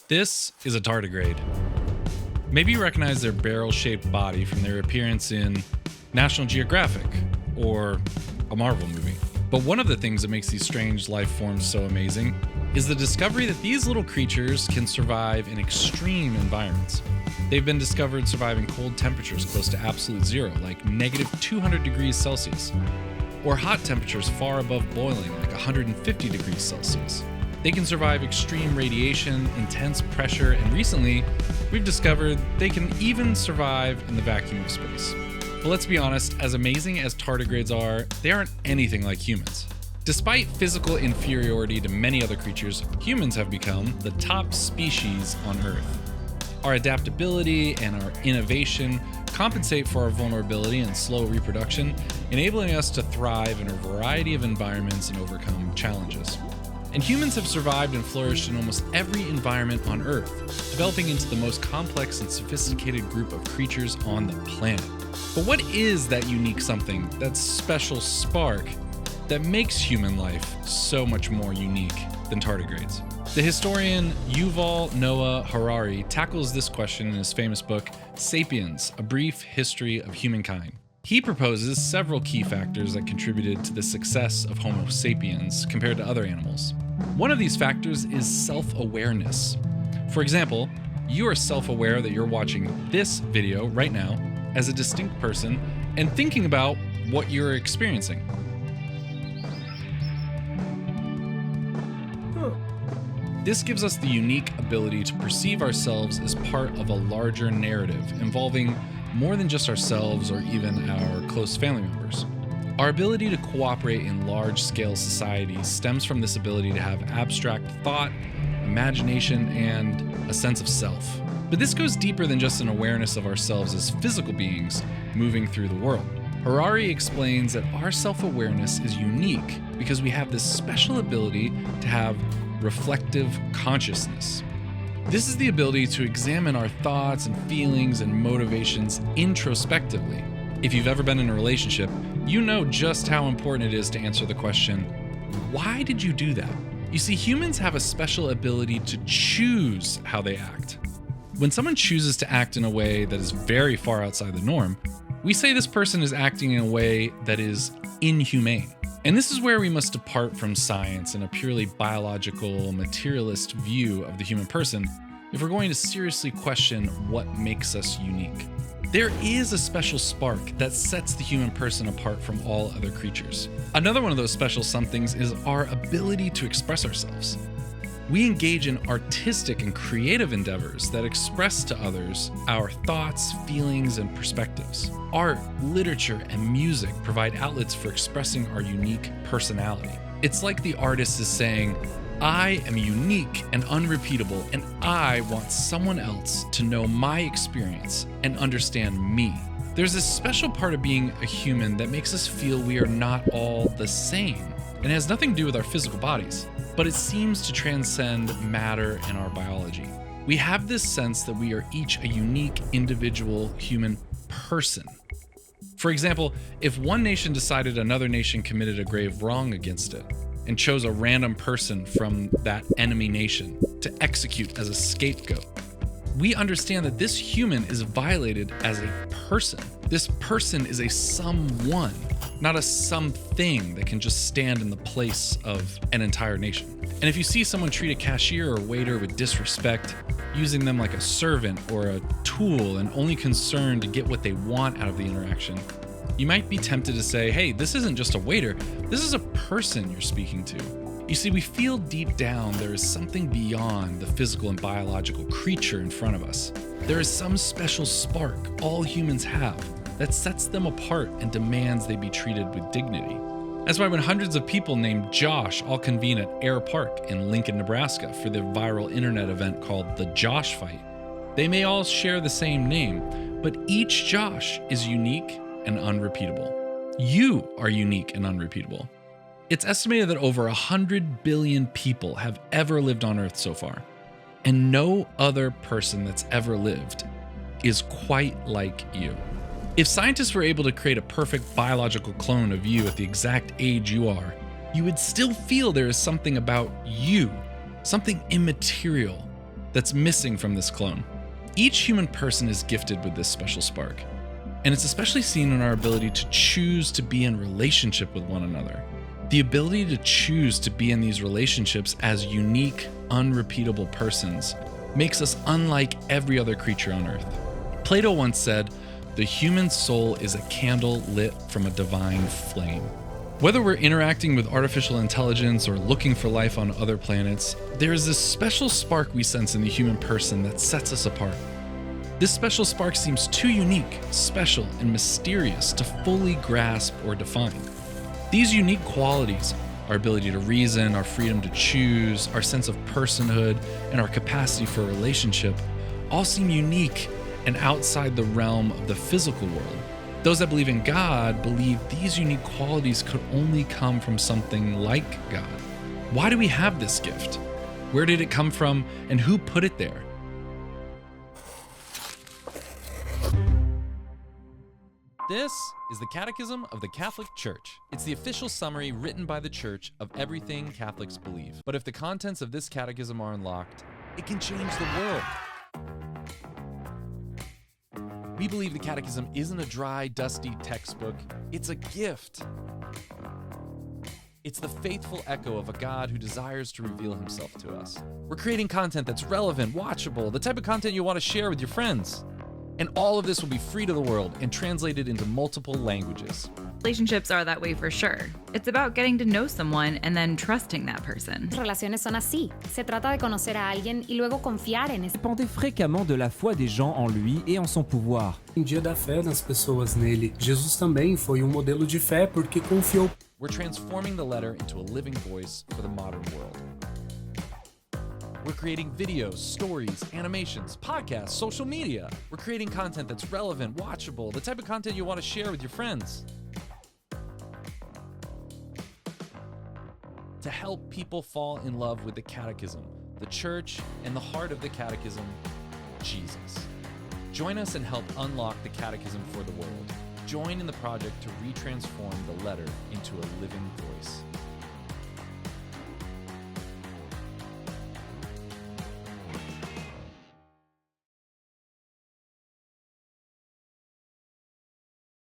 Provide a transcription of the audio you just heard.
This is a tardigrade. Maybe you recognize their barrel-shaped body from their appearance in National Geographic or a Marvel movie. But one of the things that makes these strange life forms so amazing is the discovery that these little creatures can survive in extreme environments. They've been discovered surviving cold temperatures close to absolute zero, like negative 200 degrees Celsius, or hot temperatures far above boiling, like 150 degrees Celsius. They can survive extreme radiation, intense pressure, and recently, we've discovered they can even survive in the vacuum of space. But let's be honest, as amazing as tardigrades are, they aren't anything like humans. Despite physical inferiority to many other creatures, humans have become the top species on Earth. Our adaptability and our innovation compensate for our vulnerability and slow reproduction, enabling us to thrive in a variety of environments and overcome challenges. And humans have survived and flourished in almost every environment on Earth, developing into the most complex and sophisticated group of creatures on the planet. But what is that unique something, that special spark, that makes human life so much more unique than tardigrades? The historian Yuval Noah Harari tackles this question in his famous book, Sapiens: A Brief History of Humankind. He proposes several key factors that contributed to the success of Homo sapiens compared to other animals. One of these factors is self-awareness. For example, you are self-aware that you're watching this video right now as a distinct person and thinking about what you're experiencing. This gives us the unique ability to perceive ourselves as part of a larger narrative involving more than just ourselves or even our close family members. Our ability to cooperate in large-scale societies stems from this ability to have abstract thought, imagination, and a sense of self. But this goes deeper than just an awareness of ourselves as physical beings moving through the world. Harari explains that our self-awareness is unique because we have this special ability to have reflective consciousness. This is the ability to examine our thoughts and feelings and motivations introspectively. If you've ever been in a relationship, you know just how important it is to answer the question, why did you do that? You see, humans have a special ability to choose how they act. When someone chooses to act in a way that is very far outside the norm, we say this person is acting in a way that is inhumane. And this is where we must depart from science and a purely biological, materialist view of the human person if we're going to seriously question what makes us unique. There is a special spark that sets the human person apart from all other creatures. Another one of those special somethings is our ability to express ourselves. We engage in artistic and creative endeavors that express to others our thoughts, feelings, and perspectives. Art, literature, and music provide outlets for expressing our unique personality. It's like the artist is saying, I am unique and unrepeatable, and I want someone else to know my experience and understand me. There's this special part of being a human that makes us feel we are not all the same, and has nothing to do with our physical bodies, but it seems to transcend matter and our biology. We have this sense that we are each a unique individual human person. For example, if one nation decided another nation committed a grave wrong against it, and chose a random person from that enemy nation to execute as a scapegoat, we understand that this human is violated as a person. This person is a someone, not a something that can just stand in the place of an entire nation. And if you see someone treat a cashier or waiter with disrespect, using them like a servant or a tool and only concerned to get what they want out of the interaction, you might be tempted to say, hey, this isn't just a waiter, this is a person you're speaking to. You see, we feel deep down there is something beyond the physical and biological creature in front of us. There is some special spark all humans have that sets them apart and demands they be treated with dignity. That's why when hundreds of people named Josh all convene at Air Park in Lincoln, Nebraska for the viral internet event called the Josh Fight, they may all share the same name, but each Josh is unique and unrepeatable. You are unique and unrepeatable. It's estimated that over 100 billion people have ever lived on Earth so far, and no other person that's ever lived is quite like you. If scientists were able to create a perfect biological clone of you at the exact age you are, you would still feel there is something about you, something immaterial, that's missing from this clone. Each human person is gifted with this special spark, and it's especially seen in our ability to choose to be in relationship with one another. The ability to choose to be in these relationships as unique, unrepeatable persons makes us unlike every other creature on earth. Plato once said, "The human soul is a candle lit from a divine flame." Whether we're interacting with artificial intelligence or looking for life on other planets, there is this special spark we sense in the human person that sets us apart. This special spark seems too unique, special, and mysterious to fully grasp or define. These unique qualities, our ability to reason, our freedom to choose, our sense of personhood, and our capacity for a relationship, all seem unique and outside the realm of the physical world. Those that believe in God believe these unique qualities could only come from something like God. Why do we have this gift? Where did it come from, and who put it there? This is the Catechism of the Catholic Church. It's the official summary written by the Church of everything Catholics believe. But if the contents of this catechism are unlocked, it can change the world. We believe the Catechism isn't a dry, dusty textbook. It's a gift. It's the faithful echo of a God who desires to reveal himself to us. We're creating content that's relevant, watchable, the type of content you want to share with your friends. And all of this will be free to the world and translated into multiple languages. Relationships are that way for sure. It's about getting to know someone and then trusting that person. Relaciones son así. Se trata de conocer a alguien y luego confiar en ese. Dépendait fréquemment de la foi des gens en lui et en son pouvoir. Dia da fé nas pessoas nele. Jesus também foi modelo de fé porque confiou. We're transforming the letter into a living voice for the modern world. We're creating videos, stories, animations, podcasts, social media. We're creating content that's relevant, watchable, the type of content you want to share with your friends. To help people fall in love with the Catechism, the Church, and the heart of the Catechism, Jesus. Join us and help unlock the Catechism for the world. Join in the project to retransform the letter into a living voice.